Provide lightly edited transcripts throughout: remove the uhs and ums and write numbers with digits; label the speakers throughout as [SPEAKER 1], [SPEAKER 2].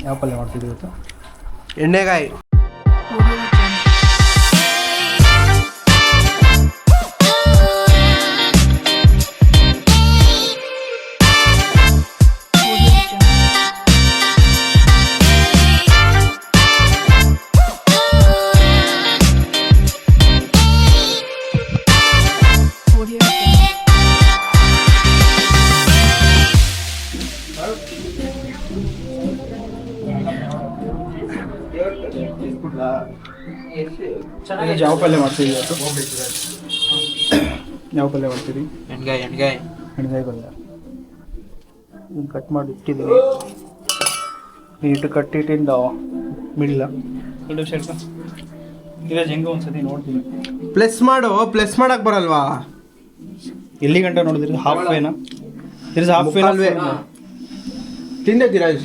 [SPEAKER 1] ಯಾವ ಪಲ್ಯ ಮಾಡ್ತಿದ್ದೀವಿ ಇವತ್ತು?
[SPEAKER 2] ಎಣ್ಣೆಗಾಯಿ.
[SPEAKER 1] ಯಾವ ಪಲ್ಯ ಮಾಡ್ತೀವಿ ಇವತ್ತು? ಯಾವ ಪಲ್ಯ ಮಾಡ್ತೀವಿ?
[SPEAKER 2] ಎಣ್ಗಾಯಿ
[SPEAKER 1] ಪಲ್ಯ. ಇದನ್ನು ಕಟ್ ಮಾಡಿ ಇಟ್ಟಿದ್ದೀವಿ. ನೀಟು ಕಟ್ಟಿಟ್ಟಿಂದ ಮಿಡಿಲ್ಲ ಎರಡು ಶರ್ಟ್ ಇರೋದು ಹೆಂಗೆ ಒಂದ್ಸತಿ ನೋಡ್ತೀನಿ.
[SPEAKER 2] ಪ್ಲಸ್ ಮಾಡಕ್ ಬರಲ್ವಾ?
[SPEAKER 1] ಎಲ್ಲಿ ಗಂಟ ನೋಡಿದ್ರಿ? ಹಾಫ್ ವೇನಾ? ಹಾಫ್
[SPEAKER 2] ಅಲ್ವೇ ತಿಂದೆ ಧೀರಾಜ್?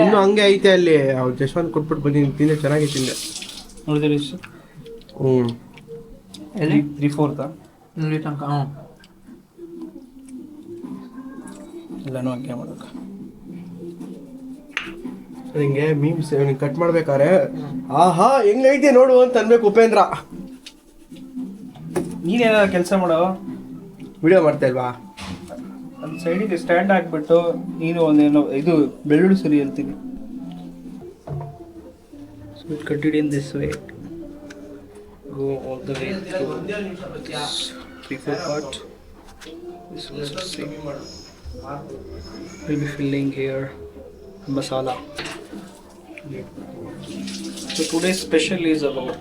[SPEAKER 2] ಇನ್ನು ಹಂಗೆ ಐತೆ ಅಲ್ಲಿ. ಅವ್ರು ಜಶ್ವಂತ್ ಕೊಟ್ಬಿಟ್ಟು ಬಂದಿದ್ದೀನಿ, ತಿಂದೆ, ಚೆನ್ನಾಗಿ ತಿಂದೆ.
[SPEAKER 1] ನೋಡಿದ್ರಿ?
[SPEAKER 2] ಎಲ್ಲಿ
[SPEAKER 1] 3/4
[SPEAKER 2] ನೋಡಿ ತನಕ.
[SPEAKER 1] ಎಲ್ಲನೂ ಹಂಗೆ ಮಾಡೋಕೆ.
[SPEAKER 2] ಹಿಂಗೆ ಮೀಮ್ಸ್ ಕಟ್ ಮಾಡ್ಬೇಕಾರೆ ಆಹಾ ಹೆಂಗೈತೆ ನೋಡು ಅಂತ ಅನ್ಬೇಕು ಉಪೇಂದ್ರ.
[SPEAKER 1] ನೀನೇನಾದ್ರು ಕೆಲಸ ಮಾಡೋ,
[SPEAKER 2] ವಿಡಿಯೋ ಮಾಡ್ತಾ ಇಲ್ವಾ?
[SPEAKER 1] ಒಂದು ಸೈಡಿಗೆ ಸ್ಟ್ಯಾಂಡ್ ಹಾಕ್ಬಿಟ್ಟು ನೀನು ಒಂದೇನೋ ಇದು ಬೆಳ್ಳುಳ್ಳಿ ಸುರಿ ಹೇಳ್ತೀನಿ. So it continue in this way. Go all the way through 3/4 part. This is the same. We'll be filling here masala. So today's special is about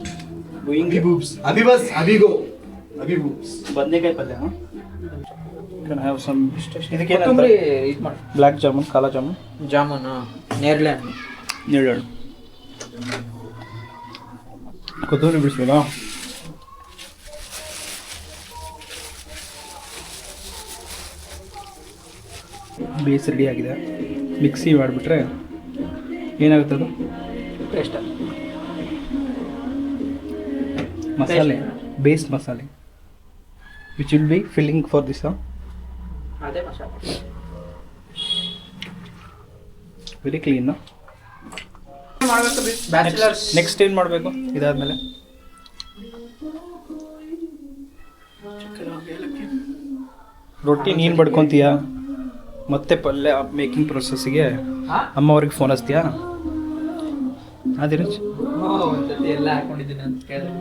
[SPEAKER 1] doing
[SPEAKER 2] Abhi-boobs.
[SPEAKER 1] ಬಂದೆಕಾಯಿ ಪಲ್ಯ. Can I have some? ಇದಕ್ಕೆ
[SPEAKER 2] ಇದು ಮಾಡಿ.
[SPEAKER 1] Black jamun, ಕಾಲಾ ಜಾಮೂನ್,
[SPEAKER 2] ಜಾಮೂನ್, ನೇರಳೆ ಹಣ್ಣು,
[SPEAKER 1] ನೀರು, ಕೊತ್ತಂಬರಿ ಬಿಡಿಸ್ಬೋದಾ? Base ready ಆಗಿದೆ. ಮಿಕ್ಸಿ ಮಾಡಿಬಿಟ್ರೆ ಏನಾಗುತ್ತೆ ಅದು?
[SPEAKER 2] ಪೇಸ್ಟ್,
[SPEAKER 1] ಮಸಾಲೆ, ಬೇಸ್ ಮಸಾಲೆ, which will be filling for this.
[SPEAKER 2] ಅದೇ ಮಸಾಲೆ.
[SPEAKER 1] Very clean. ನೆಕ್ಸ್ಟ್ ಏನು ಮಾಡಬೇಕು ಇದಾದ್ಮೇಲೆ? ರೊಟ್ಟಿ ನೀನು ಬಡ್ಕೊತೀಯಾ? ಮತ್ತೆ ಪಲ್ಯ ಮೇಕಿಂಗ್ ಪ್ರೊಸೆಸ್ಸಿಗೆ ಅಮ್ಮವ್ರಿಗೆ ಫೋನ್ ಹಚ್ತೀಯಾ? ಅದಿರೋಚ್
[SPEAKER 2] ಎಲ್ಲ ಹಾಕೊಂಡಿದ್ದೀನಿ ಅಂತ ಕೇಳಿದೆ.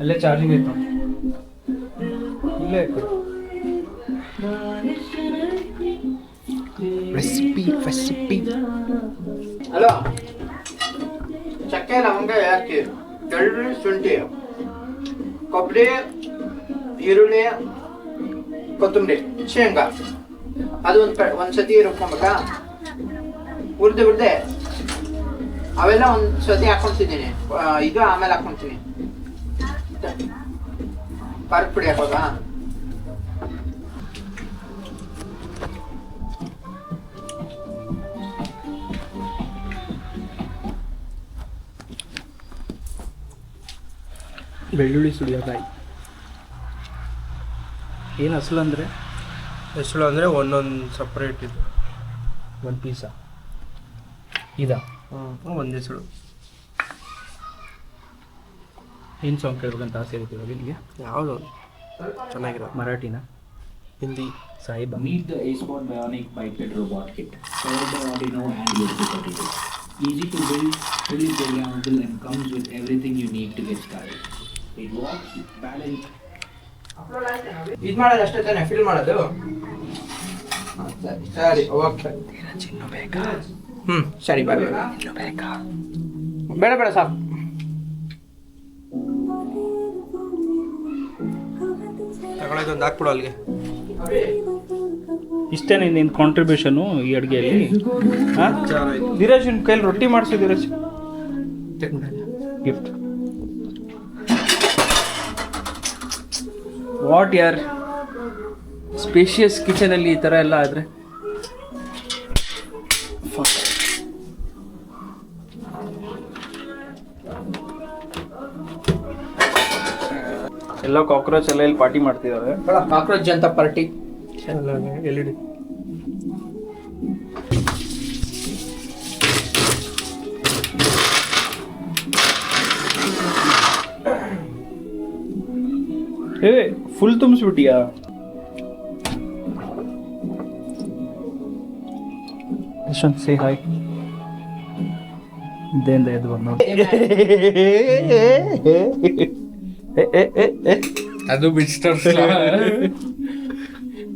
[SPEAKER 1] ಅಲ್ಲೇ ಚಾರ್ಜಿಂಗ್ ಐತೆ, ಇಲ್ಲೇ ಐತೆ. ರೆಸಿಪಿ
[SPEAKER 2] ಹಲೋ, ಚಕ್ಕೆ ಲವಂಗ ಹಾಕಿ, ಬೆಳ್ಳುಳ್ಳಿ, ಶುಂಠಿ, ಕೊಬ್ಬರಿ, ಈರುಳ್ಳಿ, ಕೊತ್ತಂಬರಿ, ಶೇಂಗಾ ಅದು ಒಂದ್ಸತಿ ರುಬ್ಕೊಬೇಕಾ? ಹುರ್ದೆ ಅವೆಲ್ಲ ಒಂದ್ಸತಿ ಹಾಕೊಂತಿದ್ದೀನಿ. ಇದು ಆಮೇಲೆ ಹಾಕೊಂತೀನಿ. ಖಾರದ ಪುಡಿ ಹಾಕೋದಾ?
[SPEAKER 1] ಬೆಳ್ಳುಳ್ಳಿ ಸುಳಿಯೋಕಾಯಿ ಏನು ಅಸಲು ಅಂದರೆ?
[SPEAKER 2] ಹೆಸರು ಅಂದರೆ ಒಂದೊಂದು ಸಪ್ರೇಟ್ ಇದು.
[SPEAKER 1] ಒಂದು ಪೀಸಾ ಇದಾ?
[SPEAKER 2] ಒಂದು ಹೆಸರು.
[SPEAKER 1] ಏನು ಸಾಂಗ್ ಕೇಳ್ಬೇಕಂತ ಆಸೆ ಇರ್ತೀವಿ ನಿನಗೆ?
[SPEAKER 2] ಯಾವುದು ಚೆನ್ನಾಗಿರೋದು?
[SPEAKER 1] ಮರಾಠಿನ,
[SPEAKER 2] Hindi?
[SPEAKER 1] ಸಾಯಿಬಾ.
[SPEAKER 3] Meet the A-Spot Bionic Biped Robot Kit, powered by Arduino and USB 32. Easy to build, fully programmable, and comes with everything you need to get started. It walks, balance.
[SPEAKER 2] ಇದು ಮಾಡೋದು ಅಷ್ಟೇ ತಾನೆ? ಫಿಲ್ ಮಾಡೋದು? ಸರಿ ಓಕೆ.
[SPEAKER 1] ಚಿನ್ನು ಬೇಕಾ?
[SPEAKER 2] ಸರಿ ಬಾಯ್.
[SPEAKER 1] ಇನ್ನು ಬೇಕಾ?
[SPEAKER 2] ಬೇಡ ಸಾಕು. ತಗೊಳ್ಳೋದೊಂದು ಹಾಕ್ಬಿಡು ಅಲ್ಲಿಗೆ.
[SPEAKER 1] ಇಷ್ಟೇ ನಿನ್ನ ಕಾಂಟ್ರಿಬ್ಯೂಷನು ಈ ಅಡುಗೆಯಲ್ಲಿ? ಹಾಂ ಧೀರಜ್, ನಿಮ್ಮ ಕೈಲಿ ರೊಟ್ಟಿ ಮಾಡಿಸಿ ಧೀರಜ್. ಗಿಫ್ಟ್. ವಾಟ್ ಯಾರ್ ಸ್ಪೇಷಿಯಸ್ ಕಿಚನಲ್ಲಿ ಈ ಥರ ಎಲ್ಲ ಆದರೆ ಎಲ್ಲ ಕಾಕ್ರೋಚ್ ಎಲ್ಲ ಇಲ್ಲಿ ಪಾರ್ಟಿ ಮಾಡ್ತಿದ್ದಾರೆ.
[SPEAKER 2] Cockroach Janata party.
[SPEAKER 1] LED ಏ ಫುಲ್ ತುಂಬಿಸ್ಬಿಟ್ಟಿಯಾ? Yashwant say hi. ಇದೇಂದ ಎದ್ದು ಬಂದು
[SPEAKER 2] ಅದು ಬಿಸ್ಟರ್ಸ್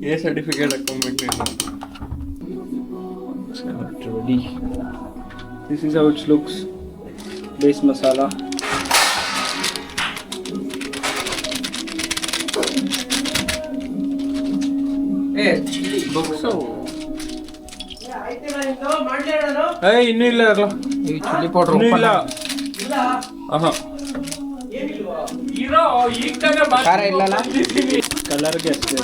[SPEAKER 2] ಏ ಸರ್ಟಿಫಿಕೇಟ್ ಹಾಕೊಂಡ್ಬಿಟ್ಟು
[SPEAKER 1] ready. This is how it looks. Base masala.
[SPEAKER 2] ಇನ್ನೂ ಇಲ್ಲ
[SPEAKER 1] ಈ ಚಿಲ್ಲಿ ಪೌಡರ್
[SPEAKER 2] ಇನ್ನೂ ಇಲ್ಲ.
[SPEAKER 4] ಖಾರ ಇಲ್ಲಲ್ಲ?
[SPEAKER 1] ಕಲರ್ಗೆ ಅಷ್ಟೇ.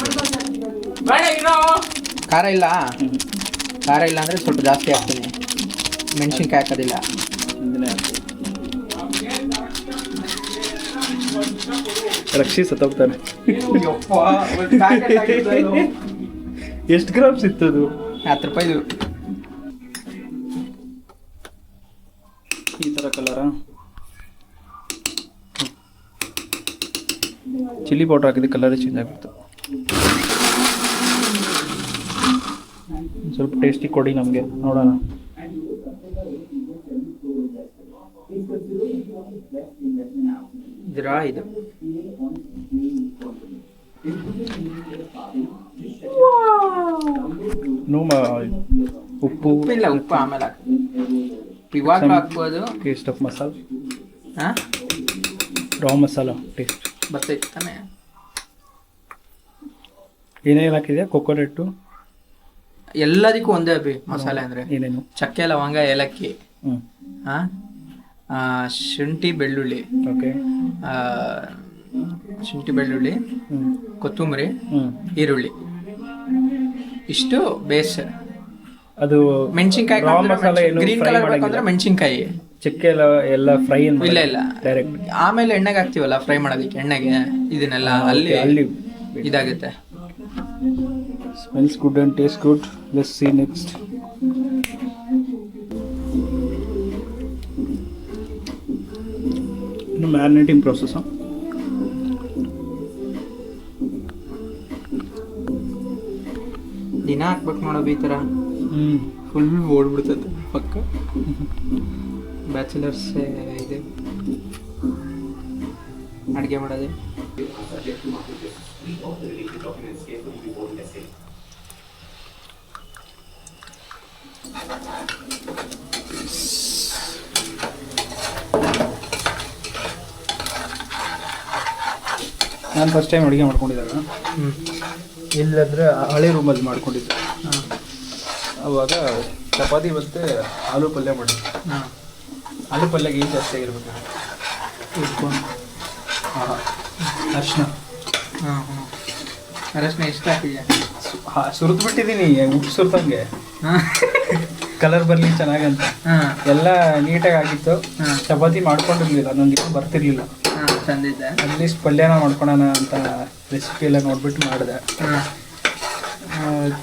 [SPEAKER 4] ಖಾರ ಇಲ್ಲ? ಖಾರ ಇಲ್ಲ ಅಂದರೆ ಸ್ವಲ್ಪ ಜಾಸ್ತಿ ಹಾಕ್ತೀನಿ. ಮೆಣಸಿನ್ಕಾಯಿ ಹಾಕೋದಿಲ್ಲ.
[SPEAKER 1] ಹಿಂದಿನೇ ರಕ್ಷಿ ಸತ್ತೋಗ್ತಾನೆ. ಎಷ್ಟು ಗ್ರಾಮ್ಸ್ ಇತ್ತದು?
[SPEAKER 4] 10 ರೂಪಾಯಿದು.
[SPEAKER 1] ಈ ಥರ ಕಲರಾ? ಚಿಲ್ಲಿ ಪೌಡರ್ ಹಾಕಿದ ಕಲರ್ ಚೇಂಜ್ ಆಗ್ಬಿಡ್ತು. ಸ್ವಲ್ಪ ಟೇಸ್ಟಿ ಕೊಡಿ ನಮಗೆ, ನೋಡೋಣ.
[SPEAKER 4] ಇದ್ರಾ ಇದು
[SPEAKER 1] ಉಪ್ಪು
[SPEAKER 4] ಇಲ್ಲ, ಉಪ್ಪು ಆಮೇಲೆ ಹಾಕಿ. ಇವಾಗಲೂ ಹಾಕ್ಬೋದು.
[SPEAKER 1] ಟೇಸ್ಟ್ ಆಫ್ ಮಸಾಲ,
[SPEAKER 4] ಹಾಂ,
[SPEAKER 1] ರಾ ಮಸಾಲ ಟೇಸ್ಟ್
[SPEAKER 4] ಬರ್ತೈತೆ ತಾನೆ.
[SPEAKER 1] ಏನೇನು ಹಾಕಿದೆ? ಕೊಕೊನಟ್ಟು
[SPEAKER 4] ಎಲ್ಲದಕ್ಕೂ ಒಂದೇ ಅಭಿ ಮಸಾಲೆ ಅಂದರೆ.
[SPEAKER 1] ಏನೇನು?
[SPEAKER 4] ಚಕ್ಕೆ, ಲವಂಗ, ಏಲಕ್ಕಿ, ಹಾಂ, ಶುಂಠಿ, ಬೆಳ್ಳುಳ್ಳಿ.
[SPEAKER 1] ಓಕೆ.
[SPEAKER 4] ಶುಂಠಿ, ಬೆಳ್ಳುಳ್ಳಿ, ಕೊತ್ತಂಬರಿ, ಈರುಳ್ಳಿ, ಇಷ್ಟು ಬೇಸ್.
[SPEAKER 1] ಅದು
[SPEAKER 4] ಮೆಣಸಿನ್ಕಾಯಿ
[SPEAKER 1] ರಾ ಮಸಾಲೆ ಏನು
[SPEAKER 4] ಗ್ರೀನ್
[SPEAKER 1] ಫ್ರೈ
[SPEAKER 4] ಕಲರ್
[SPEAKER 1] ಮಾಡಂಗಿಲ್ಲ?
[SPEAKER 4] ಬೇಕಂದ್ರೆ ಮೆಣಸಿನ್ಕಾಯಿ.
[SPEAKER 1] ಚಕ್ಕೆ ಎಲ್ಲ ಫ್ರೈ
[SPEAKER 4] ಇಲ್ಲ ಇಲ್ಲ,
[SPEAKER 1] ಡೈರೆಕ್ಟ್
[SPEAKER 4] ಆಮೇಲೆ ಎಣ್ಣೆಗೆ ಹಾಕ್ತೀವಲ್ಲ ಫ್ರೈ ಮಾಡೋದಕ್ಕೆ, ಎಣ್ಣೆಗೆ ಇದನ್ನೆಲ್ಲ ಅಲ್ಲಿ ಇದಾಗುತ್ತೆ.
[SPEAKER 1] Smells good and taste good. Let's see next. ಇನ್ನು ಮ್ಯಾರಿನೇಟಿಂಗ್ ಪ್ರೊಸೆಸ್.
[SPEAKER 4] ದಿನ ಹಾಕ್ಬೇಕು ನೋಡೋದು ಈ ಥರ. ಫುಲ್ ಓಡ್ಬಿಡ್ತದೆ ಪಕ್ಕ. ಬ್ಯಾಚುಲರ್ಸ್ ಇದೆ ಅಡುಗೆ ಮಾಡೋದು.
[SPEAKER 1] ನಾನು ಫಸ್ಟ್ ಟೈಮ್ ಅಡುಗೆ ಮಾಡ್ಕೊಂಡಿದ್ದಾಗ ಇಲ್ಲಂದರೆ ಹಳೆ ರೂಮಲ್ಲಿ ಮಾಡ್ಕೊಂಡಿದ್ದೆ. ಅವಾಗ ಚಪಾತಿ ಮತ್ತು ಆಲೂ ಪಲ್ಯ ಮಾಡಿದ್ದೆ. ಆಲೂ ಪಲ್ಯಗೆ ಏನು ಜಾಸ್ತಿ ಆಗಿರ್ಬೇಕು. ಅರ್ಶಿನ
[SPEAKER 4] ಅರಶಿನ ಎಷ್ಟು ಹಾಕಿದ್ಯಾ?
[SPEAKER 1] ಸುರಿದು ಬಿಟ್ಟಿದ್ದೀನಿ, ಉಪ್ಪು ಸುರಿದಂಗೆ ಕಲರ್ ಬರಲಿ ಚೆನ್ನಾಗಂತ. ಎಲ್ಲ ನೀಟಾಗಿ ಆಗಿತ್ತು. ಚಪಾತಿ ಮಾಡ್ಕೊಂಡಿರ್ಲಿಲ್ಲ, ನನಗೆ ಬರ್ತಿರ್ಲಿಲ್ಲ.
[SPEAKER 4] ತಂದಿದ್ದೆ.
[SPEAKER 1] ಅಟ್ಲೀಸ್ಟ್ ಪಲ್ಯನ ಮಾಡ್ಕೊಳೋಣ ಅಂತ ರೆಸಿಪಿ ಎಲ್ಲ ನೋಡ್ಬಿಟ್ಟು ಮಾಡಿದೆ.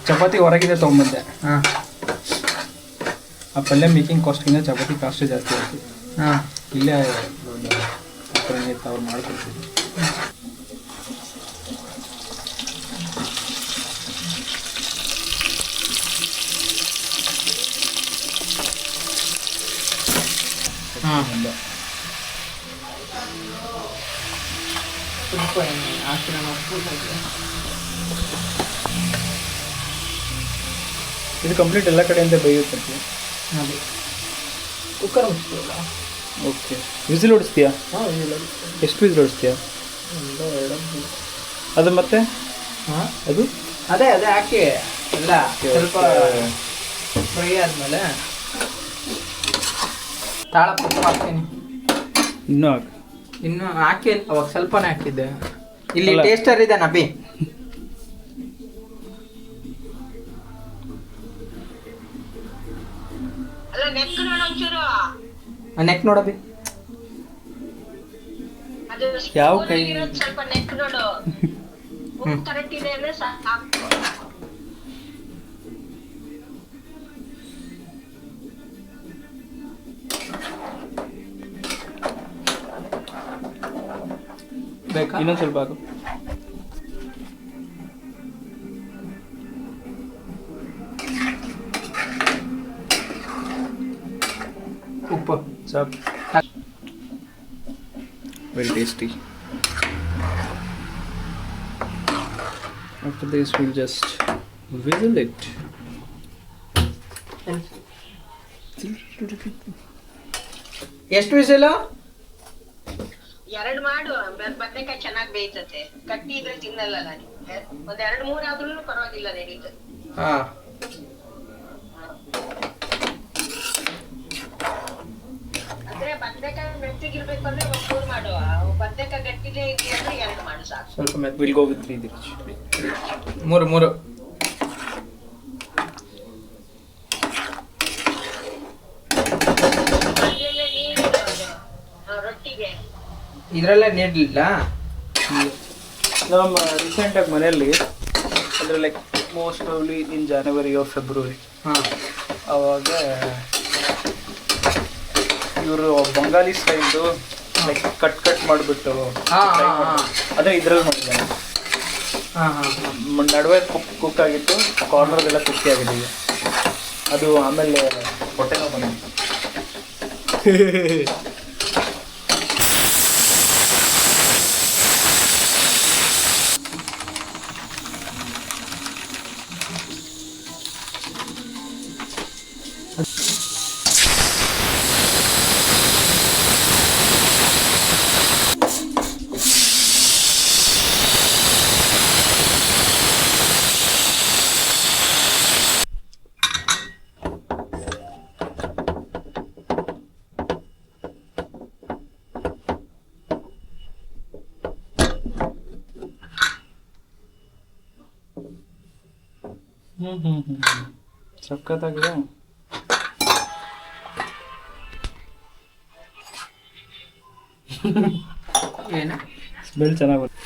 [SPEAKER 1] ಚಪಾತಿ ಹೊರಗಿದೆ ತೊಗೊಂಬಂದೆ. ಆ ಪಲ್ಯ ಮೇಕಿಂಗ್ ಕಾಸ್ಟ್ಗಿಂತ ಚಪಾತಿ ಕಾಸ್ಟ್ ಜಾಸ್ತಿ ಆಗ್ತದೆ. ಇಲ್ಲೇ ಅವ್ರು ಮಾಡ್ಕೊಡ್ತೀನಿ. ಇದು ಕಂಪ್ಲೀಟ್ ಎಲ್ಲ ಕಡೆಯಿಂದ ಬೇಯುತ್ತೆ.
[SPEAKER 4] ಕುಕ್ಕರ್ ಮುಚ್ಚಿಲ್ಲ.
[SPEAKER 1] ಓಕೆ. ವಿಸಿಲ್ ಹೊಡಿಸ್ತೀಯಾ? ಎಷ್ಟು ವಿಸಿಲ್ ಹೊಡಿಸ್ತೀಯಾ? ಅದು ಮತ್ತೆ ಅದು
[SPEAKER 4] ಅದೇ ಹಾಕಿ ಎಲ್ಲ ಸ್ವಲ್ಪ ಫ್ರೈ ಆದಮೇಲೆ ತಾಳಪತ್ರ ಹಾಕ್ತೀನಿ.
[SPEAKER 1] ಇನ್ನೂ ಹಾಕಿ.
[SPEAKER 4] ಇನ್ನು ಹಾಕಿ ಅವಾಗ ಸ್ವಲ್ಪನೇ ಹಾಕಿದ್ದೆ. ಇಲ್ಲಿ ಟೇಸ್ಟರ್ ಇದೆ ನಬಿ. ನೆಕ್ ನೋಡಬಿ.
[SPEAKER 1] ಯಾವ ಕೈ?
[SPEAKER 4] ಬೇಕಾ?
[SPEAKER 1] ಇನ್ನೊಂದು ಸ್ವಲ್ಪ ಹಾಕು.
[SPEAKER 4] ಉಪ್ಪು
[SPEAKER 1] ಸಾಕು. Very tasty. After this, we'll just whistle it.
[SPEAKER 4] ಎಷ್ಟು ವಿಷಲು?
[SPEAKER 5] 2 ಮಾಡು, ಬದನೆಕಾಯಿ ಚೆನ್ನಾಗಿ ಬೇಯ್ತತೆ. ಕಟ್ಟಿ ಇದ್ರೆ ತಿನ್ನಲ್ಲ ನಾನು. 1-2-3 ಆದ್ರೂ ಪರವಾಗಿಲ್ಲ, ನಡೀತದೆ.
[SPEAKER 4] ಹಾ.
[SPEAKER 5] ಅಂದ್ರೆ ಬದನೆಕಾಯಿ ಮೆತ್ತಗಿರ್ಬೇಕು ಅಂದ್ರೆ 1-3 ಮಾಡುವ. ಬದನೆಕಾಯಿ ಗಟ್ಟಿಗೆ ಇದ್ರೆ 2 ಮಾಡು ಸಾಕು.
[SPEAKER 4] ಸ್ವಲ್ಪ ಮೆತ್ತ.
[SPEAKER 1] We'll go with 3 dirhams.
[SPEAKER 4] 3
[SPEAKER 5] ಅದ್ರಲ್ಲೇ ನೀರಿಡೋದು. ರೊಟ್ಟಿಗೆ
[SPEAKER 4] ಇದರಲ್ಲೇ ನೀಡಲಿಲ್ಲ.
[SPEAKER 1] ನಮ್ಮ ರೀಸೆಂಟಾಗಿ ಮನೆಯಲ್ಲಿ ಅಂದರೆ ಲೈಕ್ ಮೋಸ್ಟ್ ಪ್ರಾಬ್ಲಿ ಇನ್ ಜನವರಿ ಆರ್ ಫೆಬ್ರವರಿ
[SPEAKER 4] ಹಾಂ.
[SPEAKER 1] ಆವಾಗ ಇವರು ಬಂಗಾಲಿ ಸ್ಟೈಲ್ದು ಲೈಕ್ ಕಟ್ ಮಾಡಿಬಿಟ್ಟು ಅದೇ ಇದ್ರಲ್ಲಿ ಮಾಡಿದ್ದಾನೆ.
[SPEAKER 4] ಹಾಂ ಹಾಂ.
[SPEAKER 1] ನಡುವೆ ಕುಕ್ ಆಗಿತ್ತು, ಕಾರ್ನರ್ದೆಲ್ಲ ಕುಕ್ಕಿ ಆಗಿದೆ ಈಗ. ಅದು ಆಮೇಲೆ ಹೊಟ್ಟೆನೋ ಬಂದಿತ್ತು. ಸಖತ್ತಾಗಿದೆ.
[SPEAKER 4] ಏನು
[SPEAKER 1] ಸ್ಮೆಲ್ ಚೆನ್ನಾಗಿ ಬರುತ್ತೆ.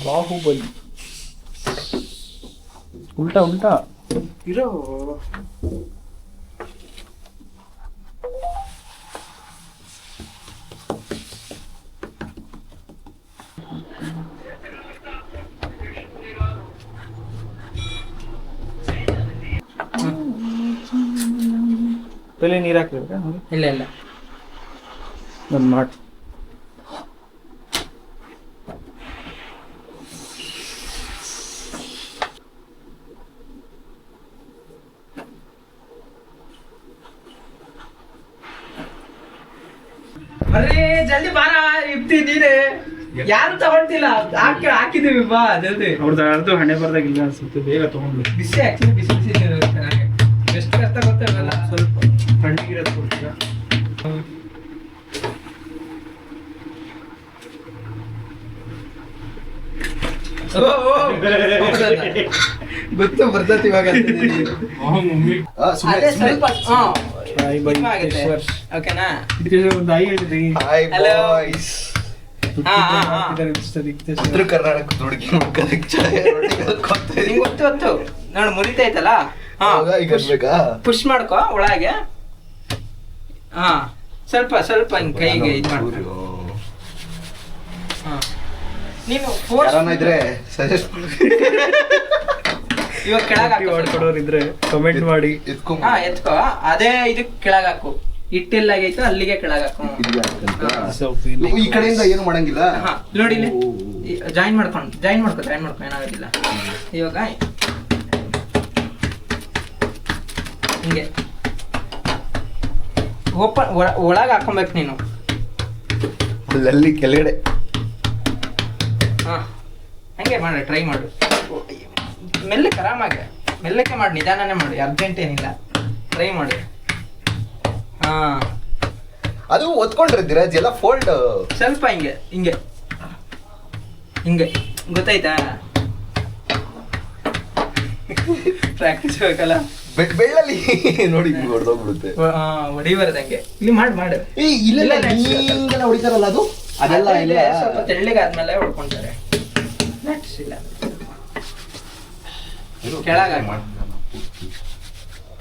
[SPEAKER 1] ಬಾಹುಬಲಿ ಉಲ್ಟಾ ಉಲ್ಟಾ
[SPEAKER 4] ಇರೋ.
[SPEAKER 1] ಪೆಲೆ ನೀರು ಹಾಕಿದ್ರೆ
[SPEAKER 4] ಇಲ್ಲ ಇಲ್ಲ
[SPEAKER 1] ನಾನು ಮಾಡಿ
[SPEAKER 4] ಅರೇ ಜಲ್ದಿ ಬಾರ ಇರ್ತಿ ನೀರೇ. ಯಾರು ತಗೊಂಡಿಲ್ಲ, ಹಾಕಿದೀವಿ ಬಾ ಜಲ್ದಿ.
[SPEAKER 1] ಅವ್ರದ್ದು ಅರ್ಧ ಹಣೆ ಬರ್ದಾಗಿಲ್ಲ ಅನ್ಸುತ್ತೆ, ಬೇಗ ತೊಗೊಂಡ್ಬಿಡಿ.
[SPEAKER 4] ಬಿಸಿ ಆಕ್ಚುಲಿ ಬಿಸಿ ಬಿಸಿ ನೀರು ಚೆನ್ನಾಗಿ. ಎಷ್ಟು ಕಷ್ಟ ಗೊತ್ತಾಗಲ್ಲ.
[SPEAKER 1] ಸ್ವಲ್ಪ ತಣ್ಣಗಿರೋದು ಕೊಡ್ತೀರಾ?
[SPEAKER 4] ಗೊತ್ತು ಬರ್ತೈತಿ ಇವಾಗ. ಅದೇ ಸ್ವಲ್ಪ
[SPEAKER 1] Hi, buddy.
[SPEAKER 4] ಆಗುತ್ತೆ. ಓಕೆನಾ?
[SPEAKER 1] ಒಂದು ಐ ಹೇಳಿದ್ರಿ.
[SPEAKER 4] Hello.
[SPEAKER 2] ಉತ್ತರ ಕರ್ನಾಟಕ ಹುಡುಗಿ
[SPEAKER 4] ನಿಂಗೆ ಗೊತ್ತು ನೋಡು ಮುರಿತೈತಲ್ಲ. ಪುಷ್ ಮಾಡ್ಕೋ ಒಳಗೆ. ಹಾ ಸ್ವಲ್ಪ ಸ್ವಲ್ಪ ಹಿಂಗ್ ಕೈಗೆ ಇದು ಮಾಡ್ಕೊ. ಹಾ ನೀನು
[SPEAKER 2] ಇದ್ರೆ ಸಜೆಸ್ಟ್
[SPEAKER 4] ಇವಾಗ ಕೆಳಗೆ
[SPEAKER 1] ಕೊಡೋರಿದ್ರೆ ಕಮೆಂಟ್ ಮಾಡಿ.
[SPEAKER 4] ಹಾ ಎತ್ಕೋ. ಅದೇ ಇದಕ್ಕೆ ಕೆಳಗೆ ಹಾಕು. ಹಿಟ್ಟೆಲ್ಲಾಗೈತೋ ಅಲ್ಲಿಗೆ ಕೆಳಗೆ ಹಾಕು.
[SPEAKER 2] ಈ ಕಡೆಯಿಂದ ಏನು ಮಾಡಂಗಿಲ್ಲ.
[SPEAKER 4] ಹಾ ನೋಡಿ ಇಲ್ಲಿ ಜಾಯಿನ್ ಮಾಡ್ಕೊ ಏನಾಗೋದಿಲ್ಲ. ಇವಾಗ ಹಿಂಗೆ ಓಪನ್ ಒಳಗೆ ಹಾಕೊಬೇಕು ನೀನು.
[SPEAKER 2] ಅಲ್ಲಿ ಕೆಳಗಡೆ
[SPEAKER 4] ಹಾ ಹಂಗೆ ಮಾಡು, ಟ್ರೈ ಮಾಡು. ಮೆಲ್ಲಕ್ಕೆ ಆರಾಮಾಗಿ ಮೆಲ್ಲಕ್ಕೆ ಮಾಡಿ, ನಿಧಾನನೇ ಮಾಡಿ, ಅರ್ಜೆಂಟ್ ಏನಿಲ್ಲ. ಟ್ರೈ ಮಾಡಿ. ಹಾ
[SPEAKER 2] ಅದು ಒತ್ಕೊಂಡಿರ್ತೀರ ಎಲ್ಲ ಫೋಲ್ಡ್
[SPEAKER 4] ಸ್ವಲ್ಪ ಹಿಂಗೆ ಹಿಂಗೆ ಹಿಂಗೆ ಗೊತ್ತಾಯ್ತಾ? ಪ್ರಾಕ್ಟೀಸ್ ಬೇಕಲ್ಲ.
[SPEAKER 2] ಬೆಳ್ಳಲ್ಲಿ ನೋಡಿ ಹೊಡೆದೋಗ್ಬಿಡುತ್ತೆ.
[SPEAKER 4] ಹೊಡಿಬಾರ್ದಂಗೆ ಇಲ್ಲಿ ಮಾಡು.
[SPEAKER 2] ಇಲ್ಲ ಹಿಂಗೆಲ್ಲ ಹೊಡಿತಾರಲ್ಲ ಅದು ಅದೆಲ್ಲ ಇಲ್ಲ.
[SPEAKER 4] ಸ್ವಲ್ಪ ತೆಳ್ಳಗೆ ಆದ್ಮೇಲೆ ಹೊಡ್ಕೊಂತಾರೆ. ಇಲ್ಲ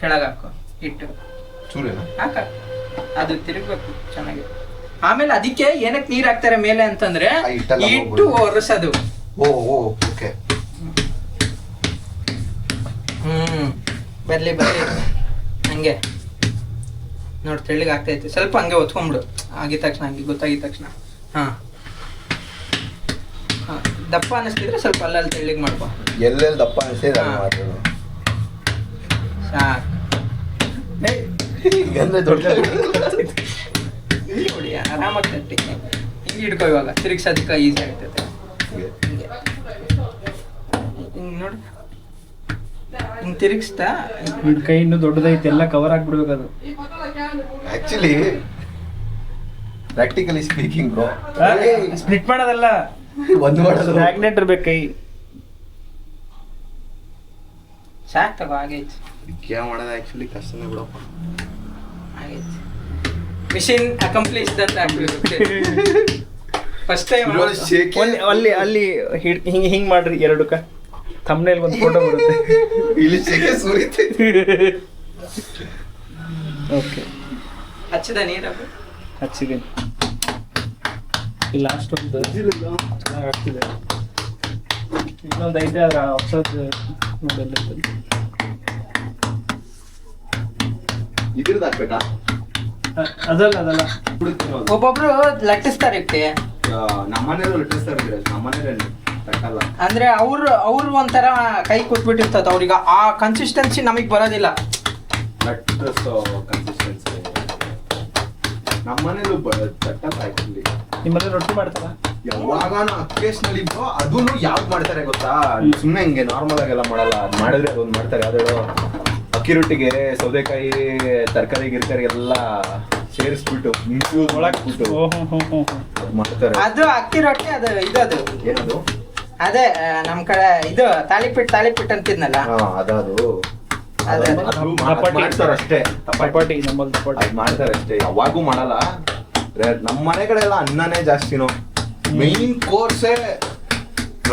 [SPEAKER 4] ಕೆಳಗೆ ಹಾಕೋ ಇಟ್ಟು
[SPEAKER 2] ಚೂರೇನ
[SPEAKER 4] ಹಾಕ. ಅದು ತಿರುಗ್ಬೇಕು ಚೆನ್ನಾಗಿ. ಆಮೇಲೆ ಅದಕ್ಕೆ ಏನಕ್ಕೆ ನೀರ್ ಹಾಕ್ತಾರೆ ಮೇಲೆ ಅಂತಂದ್ರೆ
[SPEAKER 2] ಆ ಹಿಟ್ಟೆಲ್ಲ
[SPEAKER 4] ಹಿಟ್ಟು ಒರೆಸೋದು.
[SPEAKER 2] ಓ ಓಕೆ.
[SPEAKER 4] ಬರ್ಲಿ ಹಂಗೆ ನೋಡಿ ತೆಳ್ಳಿಗೆ ಆಗ್ತೈತೆ. ಸ್ವಲ್ಪ ಹಂಗೆ ಒತ್ಕೊಂಬಿಡು ಆಗಿದ ತಕ್ಷಣ, ಹಂಗೆ ಗೊತ್ತಾಗಿದ ತಕ್ಷಣ. ದಪ್ಪ ಅನ್ನಿಸ್ತಿದ್ರೆ ಸ್ವಲ್ಪ ಅಲ್ಲಲ್ಲಿ ತೆಳ್ಳಿಗೆ ಮಾಡ್ಕೊ.
[SPEAKER 2] ಎಲ್ಲೆಲ್ಲಿ ದಪ್ಪ ಅನಿಸ್ತಿದೆ
[SPEAKER 4] ಸಾಕು. ದೊಡ್ಡ ನೋಡಿ ಆರಾಮಾಗಿ ತಟ್ಟಿ ಹಿಂಗೆ ಹಿಡ್ಕೊ. ಇವಾಗ ತಿರುಗಿಸೋದಕ್ಕೆ ಈಸಿ ಆಗ್ತೈತೆ. ಹಿಂಗೆ ನೋಡಿ ಹಿಂಗೆ ತಿರುಗಿಸ್ತಾ
[SPEAKER 1] ಕೈ ಇನ್ನೂ ದೊಡ್ಡದೈತೆ, ಎಲ್ಲ ಕವರ್ ಆಗ್ಬಿಡ್ಬೇಕು ಅದು.
[SPEAKER 2] Actually practically speaking bro,
[SPEAKER 1] split ಮಾಡೋದಲ್ಲ,
[SPEAKER 2] ಒಂದು ಮಾಡೋದು
[SPEAKER 1] ಮ್ಯಾಗ್ನೆಟ್ ಇರ್ಬೇಕು ಕೈ.
[SPEAKER 4] ಸಾಕು ತಗೋ, ಆಗೈತಿ.
[SPEAKER 2] ವಿದ್ಯಾ ಮಾಡೋದು ಆಕ್ಚುಲಿ ಕಷ್ಟನೇ ಬಿಡಪ್ಪ.
[SPEAKER 4] ಆಗೈತಿ. ಮಿಷಿನ್ ಅಕಂಪ್ಲಿಷ್ಡ್ ಅಂತ ಆಗ್ಬಿಡುತ್ತೆ. ಫಸ್ಟ್ ಟೈಮ್
[SPEAKER 1] ಅಲ್ಲಿ ಹಿಂಗ್ ಮಾಡ್ರಿ ಎರಡಕ್ಕ. ಥಂಬ್ನೇಲ್ ಒಂದು ಫೋಟೋ ಬರುತ್ತೆ.
[SPEAKER 2] ಇಲ್ಲಿ ಸೆಕೆ ಸುರಿತೈತಿ.
[SPEAKER 1] ಓಕೆ,
[SPEAKER 4] ಹಚ್ಚಿದ ನೀರು
[SPEAKER 1] ಹಚ್ಚಿದ್ದೀನಿ. ಈ ಲಾಸ್ಟ್ ಒಂದು ಚೆನ್ನಾಗಿ ಆಗ್ತಿದೆ. ಇನ್ನೊಂದು ಐತೆ ಅದ್ರ ಹೊಸದು ಮೊಬೈಲ್.
[SPEAKER 2] ಇದ್ರದ್ದು ಹಾಕ್ಬೇಕಾ?
[SPEAKER 1] ಅದಲ್ಲ
[SPEAKER 4] ಒಬ್ಬೊಬ್ರು ಲಟ್ಟಿಸ್ತಾರೆ ಇಪ್ಪಿ.
[SPEAKER 2] ನಮ್ಮನೇಲಿ ಲಟ್ಟಿಸ್ತಾರೆ, ನಮ್ಮನೇಲಿ ತಟ್ಟಲ್ಲ.
[SPEAKER 4] ಅಂದ್ರೆ ಅವ್ರು ಒಂಥರ ಕೈ ಕೊಟ್ಬಿಟ್ಟಿರ್ತದ ಅವ್ರಿಗೆ, ಆ ಕನ್ಸಿಸ್ಟೆನ್ಸಿ ನಮಗ್ ಬರೋದಿಲ್ಲ.
[SPEAKER 2] ಲಟ್ಟಿಸೋ ಕನ್ಸಿಸ್ಟೆನ್ಸಿ ನಮ್ಮನೇಲೂ ತಟ್ಟಲ್ಲ ಆಕ್ಚುಲಿ.
[SPEAKER 1] ನಿಮ್ಮಲ್ಲಿ ರೊಟ್ಟಿ ಮಾಡ್ತಾರ?
[SPEAKER 2] ಯಾವಾಗಾನು ಅಕೇಶನಲಿ ಅದನ್ನು ಯಾವ್ದು ಮಾಡ್ತಾರೆ ಗೊತ್ತಾ, ಸುಮ್ಮನೆ ಹಿಂಗೆ ನಾರ್ಮಲ್ ಆಗೆಲ್ಲ ಮಾಡಲ್ಲ. ಅದ್ ಮಾಡಿದ್ರೆ ಅದೊಂದು ಮಾಡ್ತಾರೆ, ಯಾವ್ದು ಅಕ್ಕಿ ರೊಟ್ಟಿಗೆ ಸೌದೆಕಾಯಿ ತರಕಾರಿ ಗಿರ್ಕಾರಿ ಎಲ್ಲ ಸೇರಿಸ್ಬಿಟ್ಟು ಇನ್ಫ್ಯೂಸ್ ಒಳಗ್ಬಿಟ್ಟು ಮಾಡ್ತಾರೆ.
[SPEAKER 4] ಅದು ಅಕ್ಕಿ ರೊಟ್ಟಿ, ಅದು ಇದದು
[SPEAKER 2] ಏನದು?
[SPEAKER 4] ಅದೇ ನಮ್ ಕಡೆ ಇದು ತಾಳಿಪಿಟ್ಟು ಅಂತಿದ್ನಲ್ಲ,
[SPEAKER 2] ಮಾಡ್ತಾರೆ ಅಷ್ಟೇ.
[SPEAKER 1] ಚಪಾಟಿ ನಮ್ಮಲ್ಲಿ ಚಪಾಟಿ
[SPEAKER 2] ಅದ್ ಮಾಡ್ತಾರೆ ಅಷ್ಟೇ, ಯಾವಾಗೂ ಮಾಡಲ್ಲ. ನಮ್ಮ ಮನೆ ಕಡೆ ಎಲ್ಲ ಅನ್ನನೇ ಜಾಸ್ತಿನೋ, ಮೇನ್ ಕೋರ್ಸೇ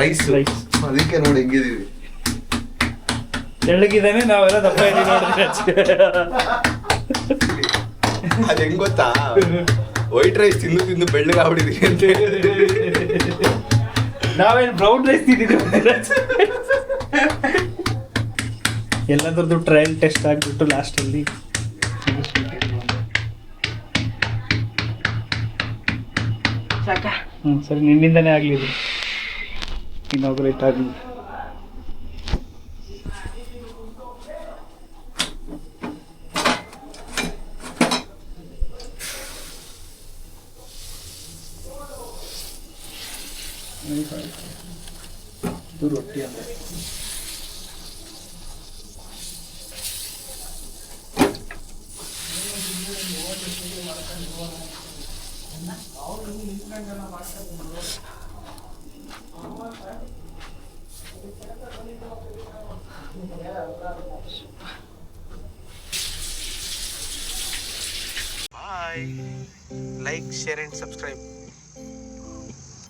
[SPEAKER 2] ರೈಸ್. ಅದಕ್ಕೆ ನೋಡಿ ಹೆಂಗಿದೀವಿ.
[SPEAKER 1] ತೆಳ್ಳಗಿದ್ದಾನೆ, ನಾವೆಲ್ಲ ದಪ್ಪ ಇದೀವಿ ನೋಡಿದ್ರೆ.
[SPEAKER 2] ಅದ್ ಹೆಂಗ್ ಗೊತ್ತಾ, ವೈಟ್ ರೈಸ್ ತಿಂದು ಬೆಳ್ಳಗಾಗ್ಬಿಟ್ಟಿದೀವಿ ಅಂತ ಹೇಳಿ.
[SPEAKER 1] ನಾವೇನು ಬ್ರೌನ್ ರೈಸ್ ತಿಂದಿದ್ದೀವಿ. ಎಲ್ಲದ್ರದ್ದು ಟ್ರಯಲ್ ಟೆಸ್ಟ್ ಆಗಿಬಿಟ್ಟು ಲಾಸ್ಟಲ್ಲಿ
[SPEAKER 4] ಸಾಕ.
[SPEAKER 1] ಸರಿ, ನಿನ್ನಿಂದನೇ ಆಗಲಿಲ್ಲ, ಇನಾಗ್ರೇಟ್ ಆಗಲಿ. ಇದು ರೊಟ್ಟಿ ಅಂದರೆ
[SPEAKER 2] Bye. Like, share and subscribe.